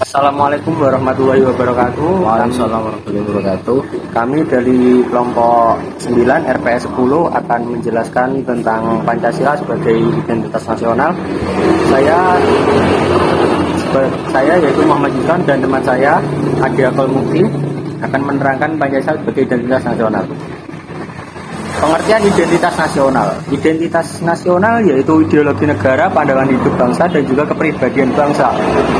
Assalamualaikum warahmatullahi wabarakatuh. Waalaikumsalam warahmatullahi wabarakatuh. Kami dari kelompok 9 RPS 10 akan menjelaskan tentang Pancasila sebagai identitas nasional. Saya yaitu Muhammad Yusran dan teman saya Adi Akul Mukti akan menerangkan Pancasila sebagai identitas nasional. Pengertian identitas nasional. Identitas nasional yaitu ideologi negara, pandangan hidup bangsa, dan juga kepribadian bangsa,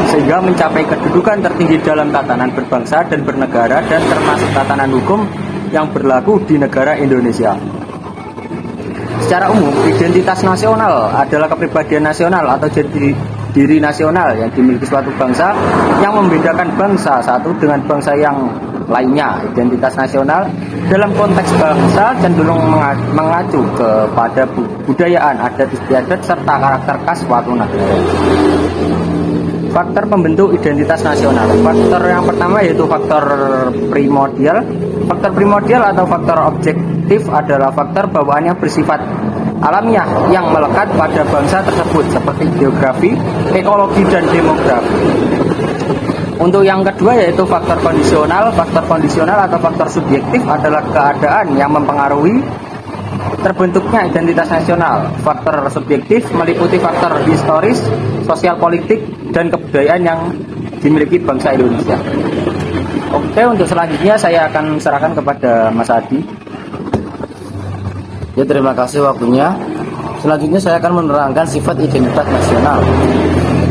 sehingga mencapai kedudukan tertinggi dalam tatanan berbangsa dan bernegara, dan termasuk tatanan hukum yang berlaku di negara Indonesia. Secara umum, identitas nasional adalah kepribadian nasional atau jati diri nasional yang dimiliki suatu bangsa yang membedakan bangsa satu dengan bangsa yang lainnya. Identitas nasional dalam konteks bangsa cenderung mengacu kepada budayaan, adat istiadat, serta karakter khas suatu negara. Faktor pembentuk identitas nasional. Faktor yang pertama yaitu faktor primordial. Faktor primordial atau faktor objektif adalah faktor bawaan yang bersifat alamiah yang melekat pada bangsa tersebut seperti geografi, ekologi, dan demografi. Untuk yang kedua yaitu faktor kondisional. Faktor kondisional atau faktor subjektif adalah keadaan yang mempengaruhi terbentuknya identitas nasional. Faktor subjektif meliputi faktor historis, sosial politik, dan kebudayaan yang dimiliki bangsa Indonesia. Oke, untuk selanjutnya saya akan serahkan kepada Mas Adi. Ya, terima kasih waktunya. Selanjutnya saya akan menerangkan sifat identitas nasional.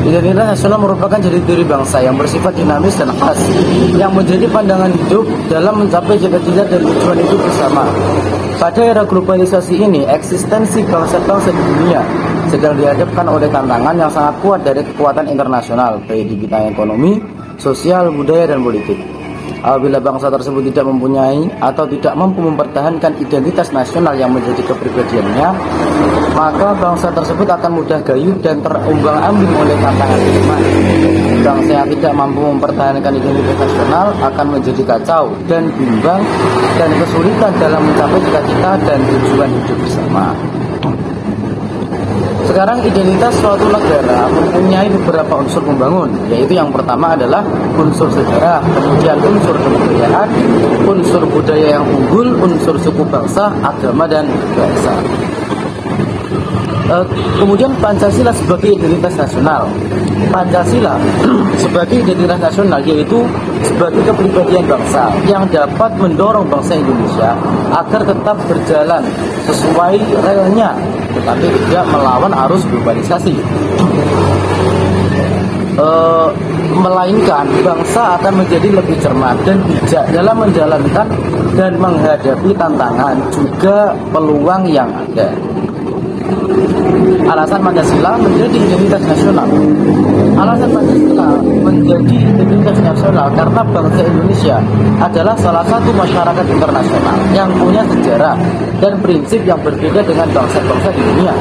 Identitas nasional merupakan jati diri bangsa yang bersifat dinamis dan khas, yang menjadi pandangan hidup dalam mencapai cita-cita dan tujuan hidup bersama. Pada era globalisasi ini, eksistensi bangsa-bangsa di dunia sedang dihadapkan oleh tantangan yang sangat kuat dari kekuatan internasional, baik di bidang ekonomi, sosial, budaya, dan politik. Apabila bangsa tersebut tidak mempunyai atau tidak mampu mempertahankan identitas nasional yang menjadi kepribadiannya, maka bangsa tersebut akan mudah gayuh dan terombang-ambing oleh tantangan zaman. Bangsa yang tidak mampu mempertahankan identitas nasional akan menjadi kacau dan bimbang dan kesulitan dalam mencapai cita-cita dan tujuan hidup bersama. Sekarang identitas suatu negara mempunyai beberapa unsur pembangun, yaitu yang pertama adalah unsur sejarah, kemudian unsur kebudayaan, unsur budaya yang unggul, unsur suku bangsa, agama, dan bahasa. Kemudian Pancasila sebagai identitas nasional. Pancasila sebagai identitas nasional yaitu sebagai kepribadian bangsa yang dapat mendorong bangsa Indonesia agar tetap berjalan sesuai relnya, tetapi tidak melawan arus globalisasi. Melainkan bangsa akan menjadi lebih cermat dan bijak dalam menjalankan dan menghadapi tantangan juga peluang yang ada. Alasan Pancasila menjadi identitas nasional. Alasan Pancasila menjadi identitas nasional karena bangsa Indonesia adalah salah satu masyarakat internasional yang punya sejarah dan prinsip yang berbeda dengan bangsa-bangsa di dunia.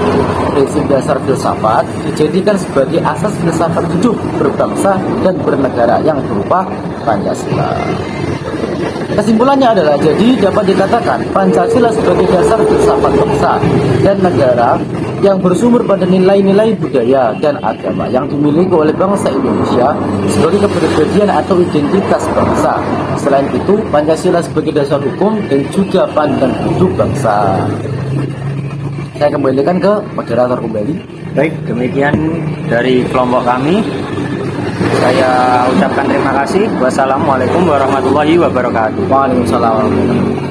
Prinsip dasar filsafat dijadikan sebagai asas filsafat hidup berbangsa dan bernegara yang berupa Pancasila. Kesimpulannya adalah, jadi dapat dikatakan Pancasila sebagai dasar filsafat bangsa dan negara yang bersumber pada nilai-nilai budaya dan agama yang dimiliki oleh bangsa Indonesia sebagai kepribadian atau identitas bangsa. Selain itu, Pancasila sebagai dasar hukum dan juga pandangan hidup bangsa. Saya kembalikan ke moderator kembali. Baik, demikian dari kelompok kami. Saya ucapkan terima kasih. Wassalamualaikum warahmatullahi wabarakatuh. Waalaikumsalam warahmatullahi wabarakatuh.